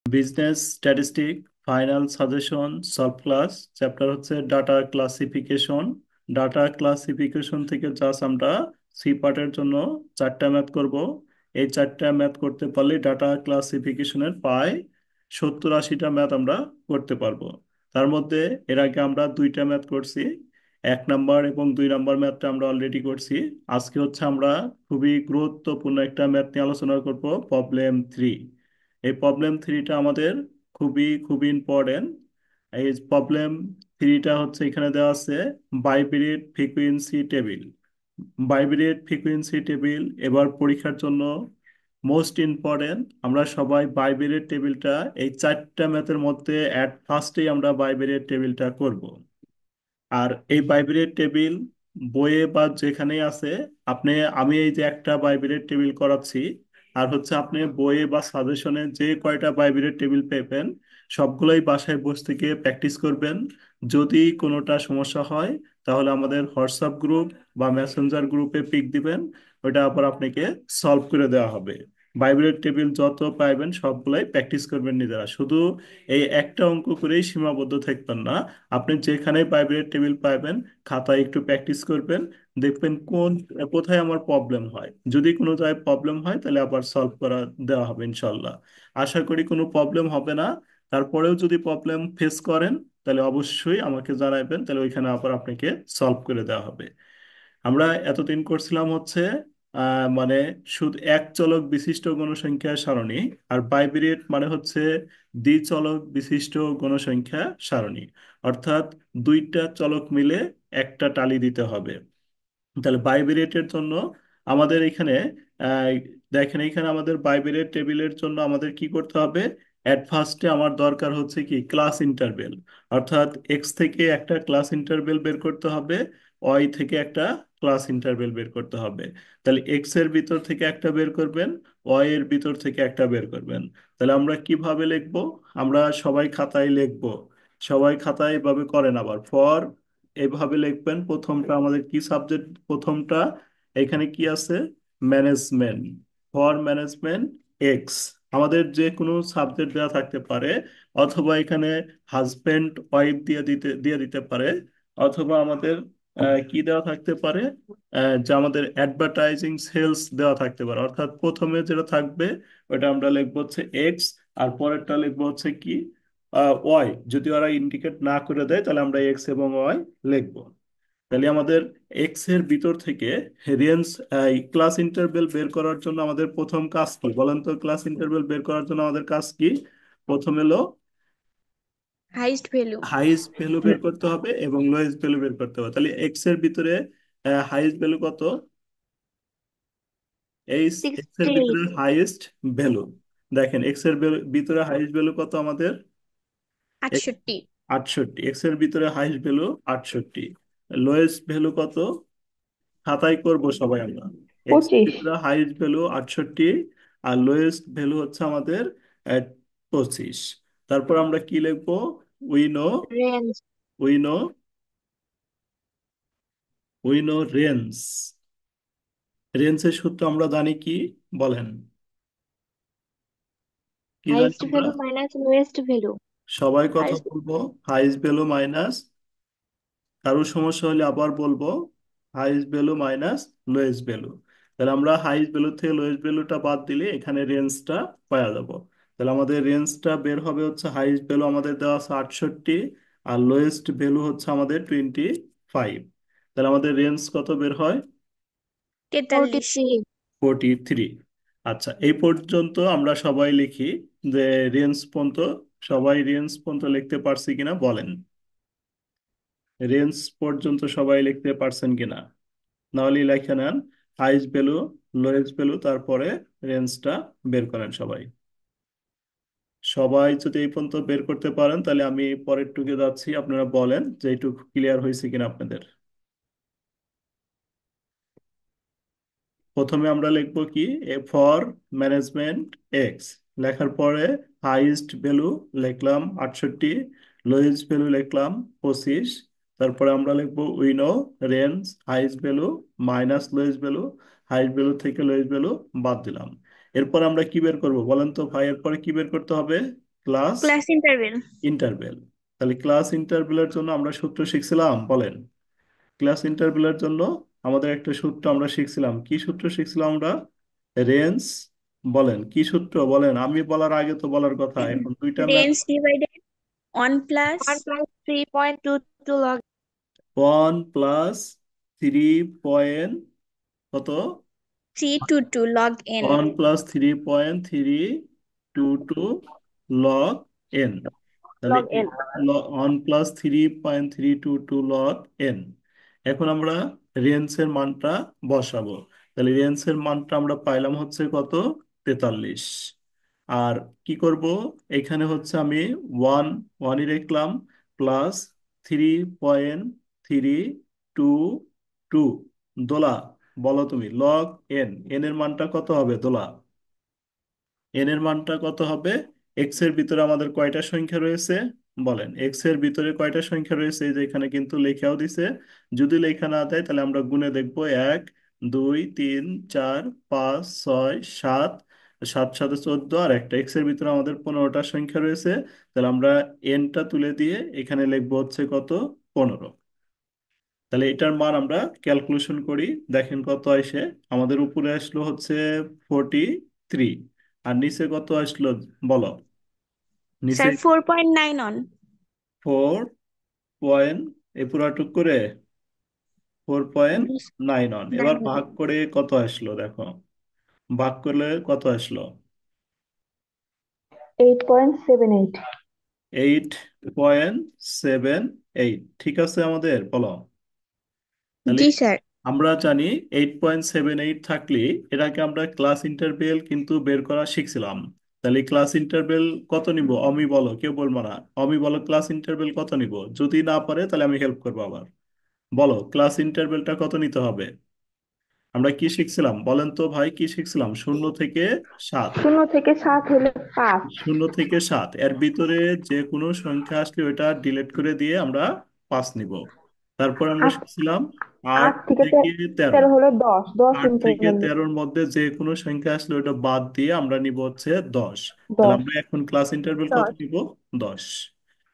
Business statistic final suggestion solve class chapter হচ্ছে data classification. Data classification থেকে just আমরা C পার্টের জন্য 4টা ম্যাথ করব। এই 4টা ম্যাথ করতে পারলে ডাটা ক্লাসিফিকেশনের প্রায় 70-80টা ম্যাথ আমরা করতে পারবো। তার মধ্যে এর আগে আমরা 2টা ম্যাথ করছি। 1 নাম্বার এবং 2 নাম্বার ম্যাথটা আমরা অলরেডি করছি। আজকে হচ্ছে আমরা খুবই গুরুত্বপূর্ণ একটা ম্যাথ নিয়ে আলোচনা করব, প্রবলেম 3। এই প্রবলেম 3টা আমাদের খুবই খুবই ইম্পর্টেন্ট। এই প্রবলেম 3টা হচ্ছে এখানে দেওয়া আছে বাইবিরেট ফ্রিকোয়েন্সি টেবিল। বাইবিরেট ফ্রিকোয়েন্সি টেবিল এবার পরীক্ষার জন্য মোস্ট ইম্পর্টেন্ট। আমরা সবাই বাইবিরেট টেবিলটা এই 4টা ম্যাথের মধ্যে অ্যাট ফার্স্টেই আমরা বাইবিরেট টেবিলটা করব। আর এই বাইবিরেট টেবিল বইয়ে বা যেখানেই আছে, আপনি আমি এই যে একটা বাইবিরেট টেবিল করাচ্ছি, আর হচ্ছে আপনি বইয়ে বা সাজেশনে যে কয়টা বাইবিরেট টেবিল পেবেন সবগুলোই বাসায় বসে থেকে প্র্যাকটিস করবেন। যদি কোনোটা সমস্যা হয় তাহলে আমাদের হোয়াটসঅ্যাপ গ্রুপ বা মেসেঞ্জার গ্রুপে পিক দিবেন, ওইটা আবার আপনাকে সলভ করে দেওয়া হবে। বাইবিরেট টেবিল যত পাইবেন সবগুলাই প্র্যাকটিস করবেন নিজেরা, শুধু এই একটা অঙ্ক করেই সীমাবদ্ধ থাকবেন না। আপনি যেখানে ভাইব্রেট টেবিল পাবেন খাতায় একটু প্র্যাকটিস করবেন, দেখবেন কোথায় আমার প্রবলেম হয়। যদি কোনো জায়গায় প্রবলেম হয় তাহলে আবার সলভ করা দেওয়া হবে ইনশাল্লাহ। আশা করি কোনো প্রবলেম হবে না। তারপরেও যদি প্রবলেম ফেস করেন তাহলে অবশ্যই আমাকে জানাবেন, তাহলে ওইখানে আবার আপনাকে সলভ করে দেওয়া হবে। আমরা এতদিন করছিলাম হচ্ছে মানে শুধু এক চলক বিশিষ্ট গণসংখ্যা সারণী, আর বাইবিরেট মানে হচ্ছে দ্বিচলক বিশিষ্ট গণসংখ্যা সারণী। অর্থাৎ 2টা চলক মিলে একটা টালি দিতে হবে। তাহলে বাইবিরেটের জন্য আমাদের এখানে আহ, দেখেন এখানে আমাদের বাইবিরেট টেবিলের জন্য আমাদের কি করতে হবে। অ্যাট ফার্স্টে আমার দরকার হচ্ছে কি ক্লাস ইন্টারভেল। অর্থাৎ এক্স থেকে একটা ক্লাস ইন্টারভেল বের করতে হবে, ওয়াই থেকে একটা ক্লাস ইন্টারভেল বের করতে হবে। তাহলে এক্স এর ভিতর থেকে একটা বের করবেন, ওয়াই এর ভিতর থেকে একটা বের করবেন। তাহলে আমরা কিভাবে লিখবো? আমরা সবাই খাতায় লিখবো। সবাই খাতায় এভাবে করেন। আবার ফর এইভাবে লিখবেন। প্রথমটা আমাদের কি সাবজেক্ট? প্রথমটা এখানে কি আছে? ম্যানেজমেন্ট। For management x. আমাদের যে কোনো সাবজেক্ট দেওয়া থাকতে পারে, অথবা এখানে হাজবেন্ড ওয়াইফ দিয়ে দিতে পারে, অথবা আমাদের কি দেওয়া থাকতে পারে, যে আমাদের অ্যাডভার্টাইজিং সেলস দেওয়া থাকতে পারে। অর্থাৎ প্রথমে যেটা থাকবে ওটা আমরা লিখবো হচ্ছে এক্স, আর পরেরটা লিখবো হচ্ছে কি ওয়াই। যদি ওরা ইন্ডিকেট না করে দেয় তাহলে আমরা এক্স এবং ওয়াই লিখবো। তাহলে আমাদের এক্স এর ভিতর থেকে রেঞ্জ ক্লাস ইন্টারভেল বের করার জন্য আমাদের প্রথম কাজ কি বলেন তো? ক্লাস ইন্টারভেল বের করার জন্য আমাদের কাজ কি? প্রথম এলো হাইস্ট ভ্যালু হাইয়েস্ট ভ্যালু বের করতে হবে এবং লোয়েস্ট ভ্যালু বের করতে হবে। তাহলে এক্স এর ভিতরে হাইয়েস্ট ভ্যালু কত? এই এক্স এর 68। ভিতরে হাইয়েস্ট ভ্যালু, দেখেন এক্স এর ভিতরে হাইয়েস্ট ভ্যালু কত আমাদের? 68। 68। এক্স এর ভিতরে হাইয়েস্ট ভ্যালু 68। লোয়েস্ট ভ্যালু কত? খাতায় করব সবাই আমরা। এক্স এর 25। ভিতরে হাইয়েস্ট ভ্যালু 68, আর লোয়েস্ট ভ্যালু হচ্ছে আমাদের আহ, 25। তারপর আমরা কি লিখবো? We know range we know we know range. রেঞ্জের সূত্র আমরা জানি কি? বলেন, কি জানি হাইস্ট আমরা? Value minus lowest value. সবাই কথা হাইস্ট বলবো। হাইয়েস্ট ভ্যালু মাইনাস, কারো সমস্যা হলে আবার বলবো, highest value minus lowest value. তাহলে আমরা হাইয়েস্ট ভ্যালু থেকে লোয়েস্ট ভ্যালুটা বাদ দিলে এখানে রেঞ্জটা পাওয়া যাবো। তাহলে আমাদের রেঞ্জটা বের হবে হচ্ছে হাইয়েস্ট ভ্যালু আমাদের দেওয়া আছে 68, আর লোয়েস্ট ভ্যালু হচ্ছে আমাদের 25। তাহলে আমাদের রেঞ্জ কত বের হয়? 43। 43। আচ্ছা, এই পর্যন্ত আমরা সবাই লিখি যে রেঞ্জ পর্যন্ত, সবাই রেঞ্জ পর্যন্ত লিখতে পারছি কিনা বলেন। রেঞ্জ পর্যন্ত সবাই লিখতে পারছেন কিনা? নাহলে লেখে নেন হাইস্ট ভ্যালু, লোয়েস্ট ভ্যালু, তারপরে রেঞ্জটা বের করেন সবাই। সবাই যদি এই পর্যন্ত বের করতে পারেন তাহলে আমি পরের টুকে যাচ্ছি, আপনারা বলেন যে এইটুকু ক্লিয়ার হয়েছে কিনা আপনাদের। প্রথমে আমরা লিখবো কি, এ ফর ম্যানেজমেন্ট এক্স লেখার পরে হাইস্ট ভ্যালু লিখলাম 68, লোয়েস্ট ভ্যালু লিখলাম 25। তারপরে আমরা লিখবো উইনো range highest value minus lowest value, highest value থেকে লোয়েস্ট ভ্যালু বাদ দিলাম। এরপর আমরা কি বের করব বলেন তো ভাই? এরপরে কি বের করতে হবে? Class class interval. ইন্টারভেল। তাহলে ক্লাস ইন্টারভেলের জন্য আমরা সূত্র শিখছিলাম, বলেন। ক্লাস ইন্টারভেলের জন্য আমাদের একটা সূত্র আমরা শিখছিলাম, কি সূত্র শিখছিলাম আমরা? রেঞ্জ। বলেন কি সূত্র, বলেন, আমি বলার আগে তো বলার কথা, এখন দুইটা math. Range divided 1 plus 1+3.22 log one plus three point কত? 322 log n। 1+3.322 log N. তাহলে log n. 1+3.322 log n। এখন আমরা রেঞ্জের মানটা বসাবো। তাহলে রেঞ্জের মানটা আমরা পাইলাম হচ্ছে কত? 43। আর কি করব, এখানে হচ্ছে আমি ওয়ান ওয়ানই রাখলাম, প্লাস 3.322 দোলা। বলো তুমি, লগ এন, এন এর মানটা কত হবে দোলা? এন এর মানটা কত হবে? এক্স এর ভিতরে আমাদের কয়টা সংখ্যা রয়েছে? বলেন, এক্স এর ভিতরে কয়টা সংখ্যা রয়েছে? এই যে এখানে কিন্তু লেখাও দিছে। যদি লেখা না দেয় তাহলে আমরা গুণে দেখবো, 1 2 3 4 5 6 7, সাত সাথে 14, আর একটা এক্স এর ভিতরে আমাদের 15টা সংখ্যা রয়েছে। তাহলে আমরা এনটা তুলে দিয়ে এখানে লিখবো হচ্ছে কত? 15। তাহলে এটার মান আমরা ক্যালকুলেশন করি, দেখেন কত আসে। আমাদের উপরে আসলো হচ্ছে 43, আর নিচে কত আসলো বলো? নিচে স্যার 4.9 অন। 4 পয়েন্ট, এ পুরাটুক করে 4.9 এবার 9 on। ভাগ করে কত আসলো দেখো, ভাগ করলে কত আসলো? 8.78. 8.78। ঠিক আছে আমাদের, বলো। তাহলে জি স্যার। আমরা জানি 8.78 থাকলে এটাকে আমরা ক্লাস ইন্টারভেল কিন্তু বের করা শিখছিলাম। তাহলে ক্লাস ইন্টারভেল কত নিব? অমি বলো, কেউ বলবো না। অমি বলো, ক্লাস ইন্টারভেল কত নিব? যদি না পারে তাহলে আমি হেল্প করবো আবার। বলো, ক্লাস ইন্টারভেলটা কত নিতে হবে? আমরা কি শিখছিলাম বলেন তো ভাই, কি শিখছিলাম? 0 থেকে 7। 0 থেকে 7 হলে 5. 0 থেকে 7 এর ভিতরে যে কোনো সংখ্যা আসলে ওটা ডিলিট করে দিয়ে আমরা 5 নিব। তারপর আমরা আট শিখছিলাম আট আট থেকে থেকে তেরো তেরো হলে 10. 10 আট থেকে ইন্টারভ্যাল তেরোর মধ্যে যে কোনো সংখ্যা আসলে ওটা বাদ দিয়ে আমরা নিব হচ্ছে 10। তাহলে 10. আমরা এখন ক্লাস ইন্টারভেল কত 10. নিব? 10।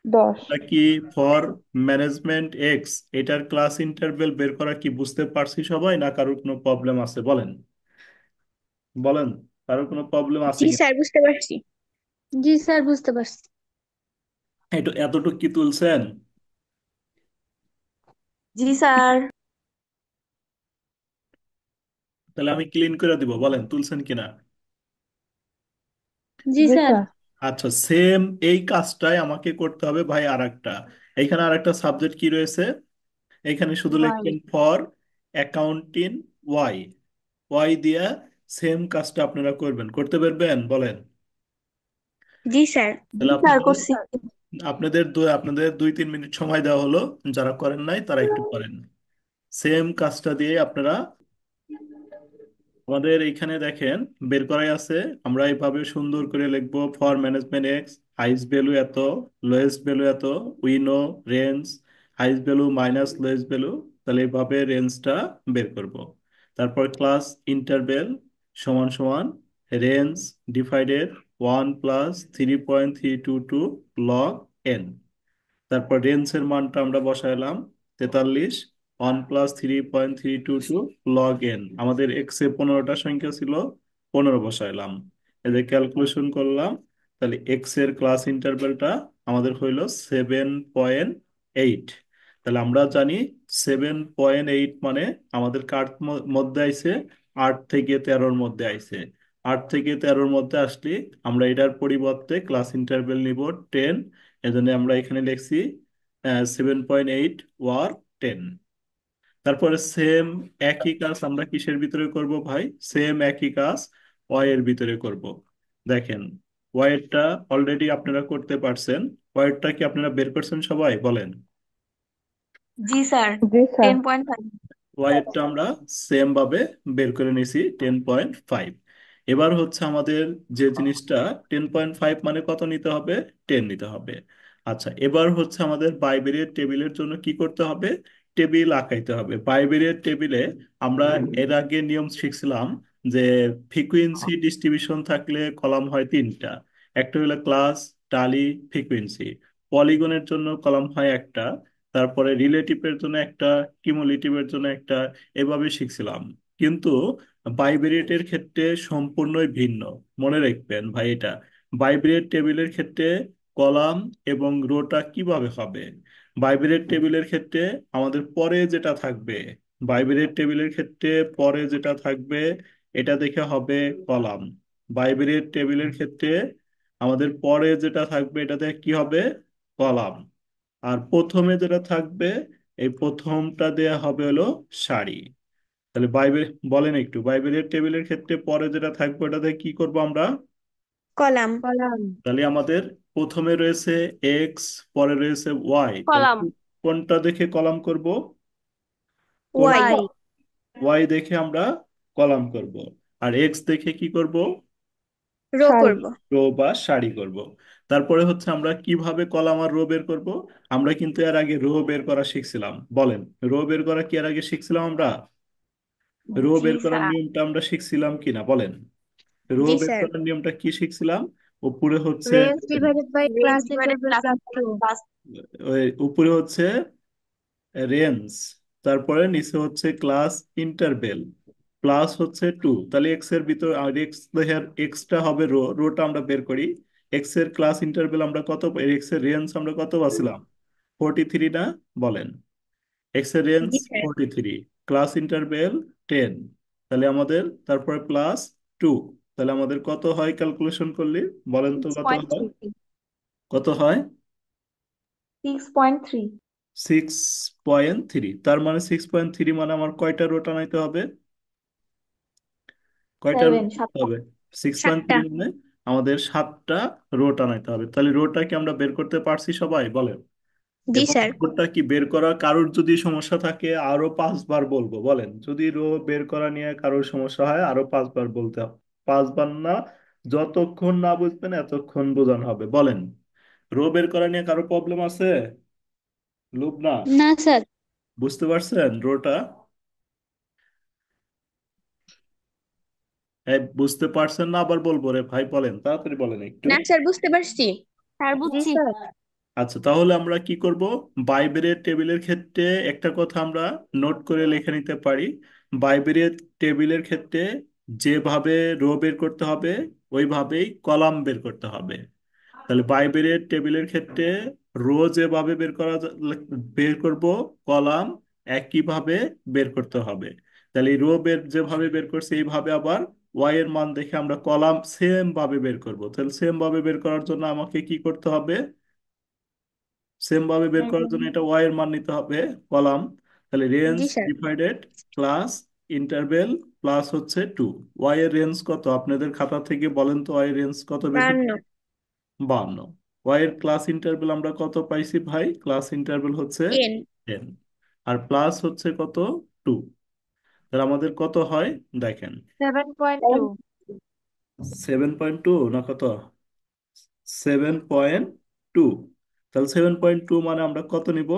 10. এটা কি ফর ম্যানেজমেন্ট এক্স, এটার ক্লাস ইন্টারভেল বের করা কি বুঝতে পারছি সবাই, না কারোর কোনো প্রবলেম আছে বলেন? বলেন, কারোর কোনো প্রবলেম আছে জি কি? স্যার, বুঝতে পারছি। জি স্যার, বুঝতে পারছি। এতটুকু কি তুলছেন? জি স্যার. তাহলে আমি ক্লিন করে দিব, বলেন তুলছেন কিনা। জি জি স্যার। স্যার. আচ্ছা, সেম এই কাজটাই আমাকে করতে হবে ভাই আরেকটা। এখানে আরেকটা সাবজেক্ট কি রয়েছে? এখানে শুধু ওয়াই. লিখবেন ফর অ্যাকাউন্টিং ওয়াই। ওয়াই দিয়া সেম কাজটা আপনারা করবেন, করতে পারবেন বলেন? জি স্যার। জি তাহলে স্যার, আপনাদের করছি. আপনাদের 2-3 মিনিট সময় দেওয়া হলো, যারা করেন নাই তারা একটু করেন। সেম কাজটা দিয়ে আপনারা আমাদের এইখানে দেখেন বের করাই আছে। আমরা এইভাবে সুন্দর করে লিখবো, for management X, highest value এত, লোয়েস্ট ভ্যালু এত, উইনো range, highest value minus lowest value. তাহলে এইভাবে রেঞ্জটা বের করব। তারপর ক্লাস ইন্টারভেল সমান সমান রেঞ্জ ডিভাইডেড 1+3.322 লগ এন। তারপর রেঞ্জের মানটা আমরা বসাইলাম 43। 1+3.322 লগ এন, আমাদের এক্স এ 15টা সংখ্যা ছিল, 15 বসাইলাম। এদের ক্যালকুলেশন করলাম। তাহলে এক্স এর ক্লাস ইন্টারভ্যালটা আমাদের হইল 7.8। তাহলে আমরা জানি 7.8 মানে আমাদের কার মধ্যে আইছে? 8 থেকে 13-র মধ্যে আইছে। 8 থেকে 13-র মধ্যে আসলে আমরা এটার পরিবর্তে ক্লাস ইন্টারভ্যাল নিব 10। এজন্য আমরা এখানে লিখছি 7.8 ওয়ার 10। তারপরে সেম একই কাজ আমরা কিসের ভিতরে করব ভাই? সেম একই কাজ ওয়াই এর ভিতরে করব। দেখেন, ওয়াই এরটা অলরেডি আপনারা করতে পারছেন। ওয়াই এরটা কি আপনারা বের করছেন সবাই, বলেন? জি স্যার. জি স্যার. 10.5. ওয়াইয়েরটা আমরা সেম ভাবে বের করে নিয়েছি 10.5। এবার হচ্ছে আমাদের যে জিনিসটা, 10.5 মানে কত নিতে হবে? 10 নিতে হবে। আচ্ছা, এবার হচ্ছে আমাদের বাইবেরিয়ার টেবিলের জন্য কি করতে হবে? টেবিল আঁকাইতে হবে। বাইবেরিয়ার টেবিলে আমরা এর আগে নিয়ম শিখছিলাম যে ফ্রিকুয়েন্সি ডিস্ট্রিবিউশন থাকলে কলাম হয় 3টা। একটা হলো ক্লাস, টালি, ফ্রিকোয়েন্সি। পলিগনের জন্য কলাম হয় একটা, তারপরে রিলেটিভের জন্য একটা, কিউমুলেটিভের জন্য একটা, এভাবে শিখছিলাম। কিন্তু বাইভেরিয়েটের ক্ষেত্রে সম্পূর্ণই ভিন্ন। মনে রাখবেন ভাই এটা। বাইভেরিয়েট টেবিলের ক্ষেত্রে কলাম এবং রোটা কিভাবে হবে? বাইভেরিয়েট টেবিলের ক্ষেত্রে আমাদের পরে যেটা থাকবে, বাইভেরিয়েট টেবিলের ক্ষেত্রে পরে যেটা থাকবে এটা দেখে হবে কলাম। বাইভেরিয়েট টেবিলের ক্ষেত্রে আমাদের পরে যেটা থাকবে এটাতে কি হবে? কলাম। আর প্রথমে যেটা থাকবে, এই প্রথমটা দেয়া হবে হলো সারি। তাহলে বলেন একটু, বাইবেলের টেবিলের ক্ষেত্রে পরে যেটা থাকবে ওটাতে কি করব আমরা? কলাম। কলাম। তাহলে আমাদের প্রথমে রয়েছে এক্স, পরে রয়েছে ওয়াই, তাহলে কলাম। কোনটা দেখে কলাম করব? কোন ওয়াই। ওয়াই। ওয়াই দেখে আমরা কলাম করব। আর এক্স দেখে কি করব? রো সারি। করব। রো বা সারি করব। তারপরে হচ্ছে আমরা কিভাবে কলাম আর রো বের করব? আমরা কিন্তু এর আগে রো বের করা শিখছিলাম। বলেন, রো বের করা কি এর আগে শিখছিলাম আমরা? রো জি বের করার স্যার। নিয়মটা আমরা শিখছিলাম কিনা বলেন? রো জি বের স্যার। করার নিয়মটা কি শিখছিলাম? উপরে হচ্ছে range divided by range class divided interval class plus two. Interval plus. ওই উপরে হচ্ছে রেঞ্জ, তারপরে নিচে হচ্ছে ক্লাস ইন্টারভেল, প্লাস হচ্ছে টু। তাহলে এক্স এর ভিতর এক্স দেখার এক্সটা হবে রো, রোটা আমরা বের করি। এক্স এর ক্লাস ইন্টারভেল আমরা কত, এক্স এর রেঞ্জ আমরা কত পাচ্ছিলাম? 43 না? বলেন। এক্স এর রেঞ্জ জি স্যার। 43, class interval 10। তাহলে আমাদের তারপরে প্লাস টু। তাহলে আমাদের কত হয় ক্যালকুলেশন করলে? বলেন তো সিক্স কত পয়েন্ট হয়? থ্রি কত হয়? 6.3। 6.3। তার মানে 6.3 মানে আমার কয়টা রো টানাইতে হবে? কয়টা রো সেভেন, টানাইতে সাতটা। হবে? সিক্স পয়েন্ট সাতটা। থ্রি মানে আমাদের 7টা রো টানাইতে হবে। তাহলে রোটা কি আমরা বের করতে পারছি সবাই? বলেন। জি এবং স্যার। রোটা কি বের করা, কারোর যদি সমস্যা থাকে আরো 5বার বলবো। বলেন, যদি রো বের করা নিয়ে কারোর সমস্যা হয় আরো 5বার বলতে হবে। 5বার না, যতক্ষণ না বুঝবেন এতক্ষণ বোঝানো হবে। বলেন, রো বের করা নিয়ে কারো প্রবলেম আছে? লুবনা, না স্যার। বুঝতে পারছেন রোটা? হ্যাঁ, বুঝতে পারছেন না আবার বলবো রে ভাই? বলেন, তাড়াতাড়ি বলেন একটু। না স্যার, বুঝতে পারছি। স্যার জি বুঝছি। স্যার। আচ্ছা, তাহলে আমরা কি করব? বাইবেলের টেবিলের ক্ষেত্রে একটা কথা আমরা নোট করে লিখে নিতে পারি। বাইবেলের টেবিলের ক্ষেত্রে যেভাবে রো বের করতে হবে ওইভাবেই কলাম বের করতে হবে। তাহলে বাইবেলের টেবিলের ক্ষেত্রে রো যেভাবে বের করব, কলাম একইভাবে বের করতে হবে। তাহলে রো যেভাবে বের করছে এইভাবে আবার ওয়াই এর মান দেখে আমরা কলাম সেম ভাবে বের করব। তাহলে সেম ভাবে বের করার জন্য আমাকে কি করতে হবে? সেম ভাবে বের করার জন্য এটা ওয়াই এর মান নিতে হবে, কলাম। তাহলে রেঞ্জ জি sir. Divided class interval plus হচ্ছে টু। ওয়াই এর রেঞ্জ কত আপনাদের খাতা থেকে বলেন তো? ওয়াই এর রেঞ্জ কত বের করতে? 52। 52। ওয়াই এর ক্লাস ইন্টারভেল আমরা কত পাইছি ভাই? ক্লাস ইন্টারভেল হচ্ছে 10। 10। আর প্লাস হচ্ছে কত? টু। তাহলে আমাদের কত হয় দেখেন? 7.2। 7.2 না কত? 7.2। তাহলে 7.2 মানে আমরা কত নিব?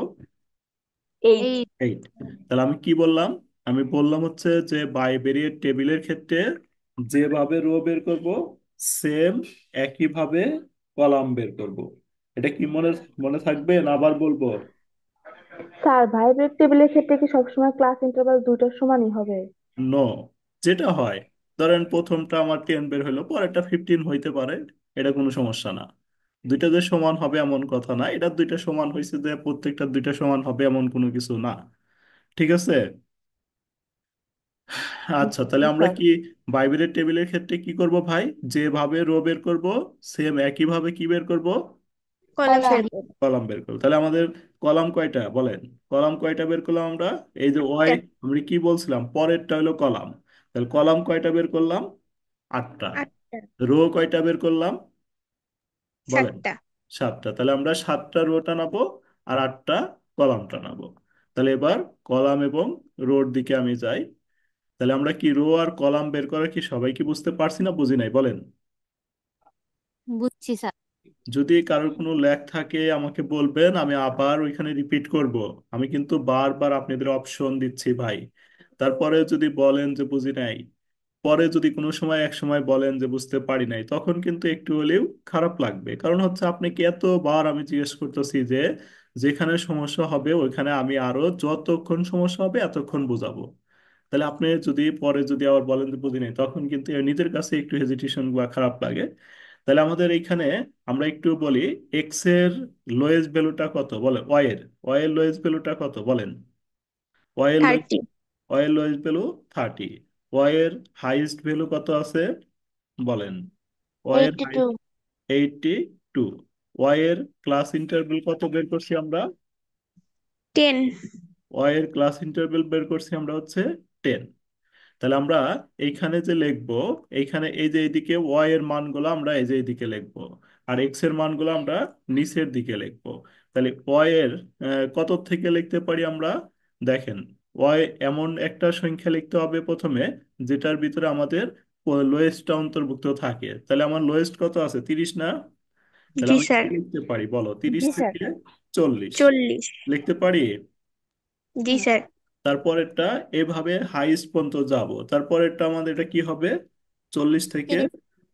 এইট। 8। তাহলে আমি কি বললাম? আমি বললাম হচ্ছে যে বাইবেরিয়েট টেবিলের ক্ষেত্রে যেভাবে রো বের করব সেম একইভাবে কলাম বের করব। এটা কি মনে মনে থাকবে না আবার বলবো? স্যার ভাইব্রেট টেবিলের ক্ষেত্রে কি সবসময় ক্লাস ইন্টারভাল দুইটার সমানই হবে? নো, যেটা হয় ধরেন প্রথমটা আমার 10 বের হলো, পরেরটা 15 হইতে পারে, এটা কোনো সমস্যা না। দুইটা যে সমান হবে এমন কথা না, এটা দুইটা সমান হয়েছে যে প্রত্যেকটা দুইটা সমান হবে এমন কোনো কিছু না। ঠিক আছে? আচ্ছা, তাহলে জি আমরা স্যার। কি বাইবেলের টেবিলের ক্ষেত্রে কি করব ভাই? যেভাবে রো বের করব সেম একইভাবে কি বের করব? Column column. বের করব। কলাম বের করব। তাহলে আমাদের কলাম কয়টা বলেন? কলাম কয়টা বের করলাম আমরা? এই যে ওয়াই, আটটা। আমরা কি বলছিলাম পরেরটা হলো কলাম। তাহলে কলাম কয়টা বের করলাম? 8টা। আটটা। রো কয়টা বের করলাম? বলেন। 7টা। 7টা। তাহলে আমরা 7টা রো টানাবো আর 8টা কলাম টানাবো। তাহলে এবার কলাম এবং রোর দিকে আমি যাই। তাহলে আমরা কি রো আর কলাম বের করা কি সবাই কি বুঝতে পারছি না বুঝি নাই? বলেন। বুঝছি স্যার। যদি কারোর কোনো ল্যাগ থাকে আমাকে বলবেন, আমি আবার ওইখানে রিপিট করব। আমি কিন্তু বারবার আপনাদের অপশন দিচ্ছি ভাই। তারপরে যদি বলেন যে বুঝি নাই, পরে যদি কোনো সময় এক সময় বলেন যে বুঝতে পারি নাই, তখন কিন্তু একটু হলেও খারাপ লাগবে। কারণ হচ্ছে আপনাকে এতবার আমি জিজ্ঞেস করতেছি যে যেখানে সমস্যা হবে ওইখানে আমি আরো যতক্ষণ সমস্যা হবে এতক্ষণ বুঝাবো। তাহলে আপনি যদি পরে যদি আবার বলেন যে বুঝি নাই, তখন কিন্তু নিজের কাছে একটু হেজিটেশন বা খারাপ লাগে। তাহলে আমাদের এইখানে আমরা একটু বলি, এক্স এর লোয়েস্ট ভ্যালুটা কত বলে, ওয়াই এর লোয়েস্ট ভ্যালুটা কত বলেন। ওয়াই এর 30। ওয়াই এর লোয়েস্ট ভ্যালু 30। ওয়াই এর হাইয়েস্ট ভ্যালু কত আছে বলেন। ওয়াই এর 82। 82। ওয়াই এর ক্লাস ইন্টারভ্যাল কত বের করছি আমরা, 10। ওয়াই এর ক্লাস ইন্টারভ্যাল বের করছি আমরা হচ্ছে 10। তাহলে আমরা এইখানে যে লিখবো, এইখানে এই যে এইদিকে ওয়াই এর মানগুলো আমরা এই যে এইদিকে লিখবো, আর এক্স এর মানগুলো আমরা নিচের দিকে লিখবো। তাহলে ওয়াই এর কত থেকে লিখতে পারি আমরা, দেখেন, ওয়াই এমন একটা সংখ্যা লিখতে হবে প্রথমে যেটার ভিতরে আমাদের লোয়েস্টটা অন্তর্ভুক্ত থাকে। তাহলে আমার লোয়েস্ট কত আছে, 30 না? তাহলে জি আমি স্যার। কি লিখতে পারি বলো, 30 জি স্যার। থেকে 40 40। লিখতে পারি। জি স্যার। তারপরেরটা এভাবে হাইস্ট পর্যন্ত যাব, তারপরেরটা আমাদের এটা কি হবে, 40 থেকে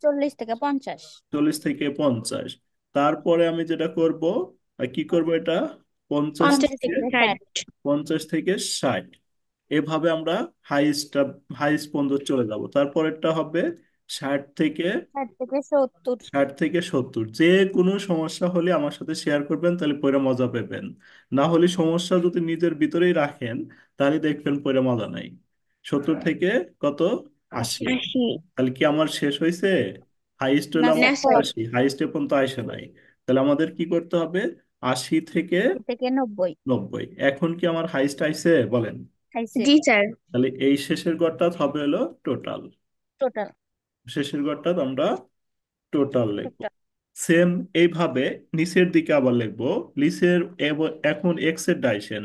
40 থেকে 50। 50। তারপরে আমি যেটা করব, কি করব এটা, 50 50 থেকে থেকে 60। 60। এভাবে আমরা হাইস্টটা হাইস্ট পর্যন্ত চলে যাব। তারপরেরটা হবে 60 থেকে 60 থেকে 70। 60 থেকে 70। যে কোনো সমস্যা হলে আমার সাথে শেয়ার করবেন, তাহলে পরে মজা পাবেন। না হলে সমস্যা যদি নিজের ভিতরেই রাখেন, তাহলে দেখবেন পরে মজা নাই। 70 থেকে কত, 80। 80। তাহলে কি আমার শেষ হয়েছে, হাইস্ট হলো না আমার না স্যার, স্যার। 80, হাইস্টে পর্যন্ত আইসে নাই। তাহলে আমাদের কি করতে হবে, 80 থেকে 80 থেকে 90। 90। এখন কি আমার হাইস্ট আইছে বলেন। খাইছে। জি স্যার। তাহলে এই শেষের ঘরটা হবে হলো টোটাল। টোটাল। শেষের ঘরটা আমরা টোটাল লিখবো। টোটাল। সেম এইভাবে নিচের দিকে আবার লিখবো। লিসের এখন এক্স এর ডাইসেন,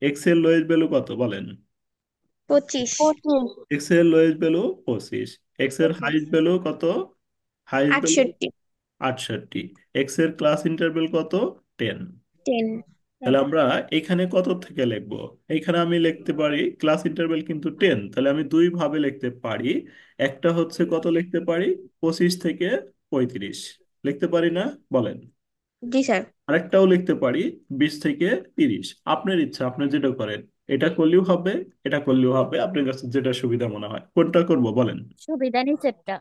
এক্স এর লোয়েস্ট ভ্যালু কত বলেন। 25। 25। এক্স এর লোয়েস্ট ভ্যালু 25। এক্স এর 25। হাইস্ট ভ্যালু কত, হাইস্ট ভ্যালু 68। 68। এক্স এর ক্লাস ইন্টারভ্যাল কত, 10। 10। তাহলে আমরা এখানে কত থেকে লিখবো, এখানে আমি লিখতে পারি ক্লাস ইন্টারভ্যাল কিন্তু 10, তাহলে আমি দুই ভাবে লিখতে পারি। একটা হচ্ছে কত লিখতে পারি, 25 থেকে 35 লিখতে পারি না বলেন। জি স্যার। আরেকটাও লিখতে পারি 20 থেকে 30। আপনার ইচ্ছা, আপনি যেটা করেন, এটা করলেও হবে, এটা করলেও হবে, আপনার কাছে যেটা সুবিধা মনে হয় কোনটা করব বলেন। সুবিধা নিচেরটা।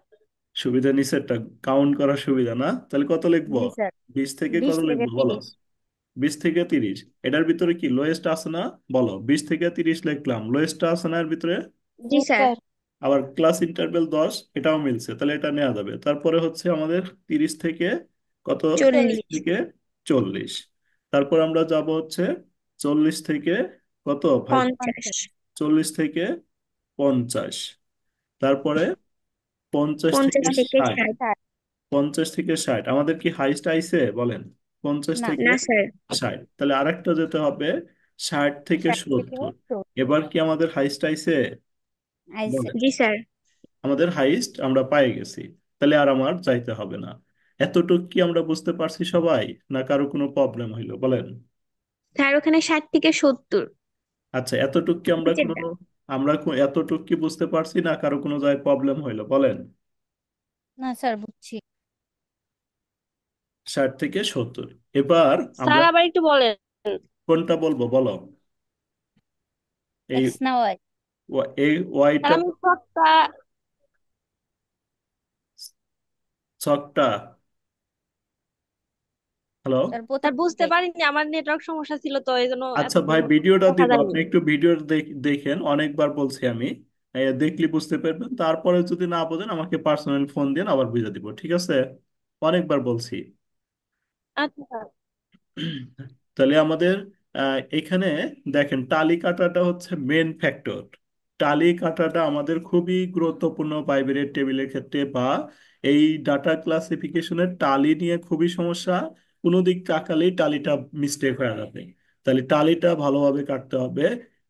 সুবিধা নিচেরটা, কাউন্ট করার সুবিধা না, তাহলে কত লিখবো, জি স্যার। 20 থেকে 20 কত থেকে লিখবো বলো, 30। 20 থেকে 30। এটার ভিতরে কি লোয়েস্ট আছে না বলো, 20 থেকে 30 লিখলাম, লোয়েস্ট আছে না এর ভিতরে। জি জি স্যার। স্যার। আবার ক্লাস ইন্টারভ্যাল 10, এটাও মিলছে, তাহলে এটা নেওয়া যাবে। তারপরে হচ্ছে আমাদের 30 থেকে কত, 30 40। থেকে 40। তারপর আমরা যাব হচ্ছে 40 থেকে কত ভাই, 50। 50। 40 থেকে 50। তারপরে 50 থেকে 50 থেকে 60। 60। 60। 50 থেকে 60 আমাদের কি হাইস্ট আইছে বলেন, পঞ্চাশ না। থেকে না স্যার। ষাট তাহলে আরেকটা যেতে হবে 60 থেকে 60 থেকে 70। 70। এবার কি আমাদের হাইস্ট আইছে আইছে। বলেন। জি স্যার। আমাদের হাইস্ট আমরা পেয়ে গেছি, তাহলে আর আমার যাইতে হবে না। এতটুক কি আমরা বুঝতে পারছি সবাই, না কারো কোনো প্রবলেম হইলো বলেন। স্যার ওখানে 60 থেকে 70 আচ্ছা, এতটুক কি আমরা কোনো, নিচেরটা। এতটুক কি বুঝতে পারছি, না কারো কোনো জায়গায় প্রবলেম হইলো বলেন। না স্যার, বুঝছি। 60 থেকে 70। এবার আমরা স্যার আবার একটু বলেন। কোনটা বলবো বলো, এই এক্স না ওয়াই? এই স্যার ওয়াইটা, আমি সবটা। ছকটা, হ্যালো। স্যার প্রথম বুঝতে থেকে পারিনি, আমার নেটওয়ার্ক সমস্যা ছিল তো এই জন্য আচ্ছা ভাই, এতদিন ভিডিওটা দেখা দিব, যায়নি। আপনি একটু ভিডিও দেখেন, অনেকবার বলছি আমি, দেখলে বুঝতে পারবেন। তারপরে যদি না বোঝেন আমাকে পার্সোনাল ফোন দিন, আবার বুঝে দিব, ঠিক আছে, অনেকবার বলছি। আচ্ছা স্যার। তাহলে আমাদের এখানে দেখেন, টালি কাটাটা হচ্ছে মেন ফ্যাক্টর। টালি কাটাটা আমাদের খুবই গুরুত্বপূর্ণ বাইবেলের টেবিলের ক্ষেত্রে, বা এই ডাটা ক্লাসিফিকেশনের টালি নিয়ে খুবই সমস্যা। কোনো দিক তাকালেই টালিটা মিস্টেক হয়ে যাবে। তাহলে টালিটা ভালোভাবে কাটতে হবে।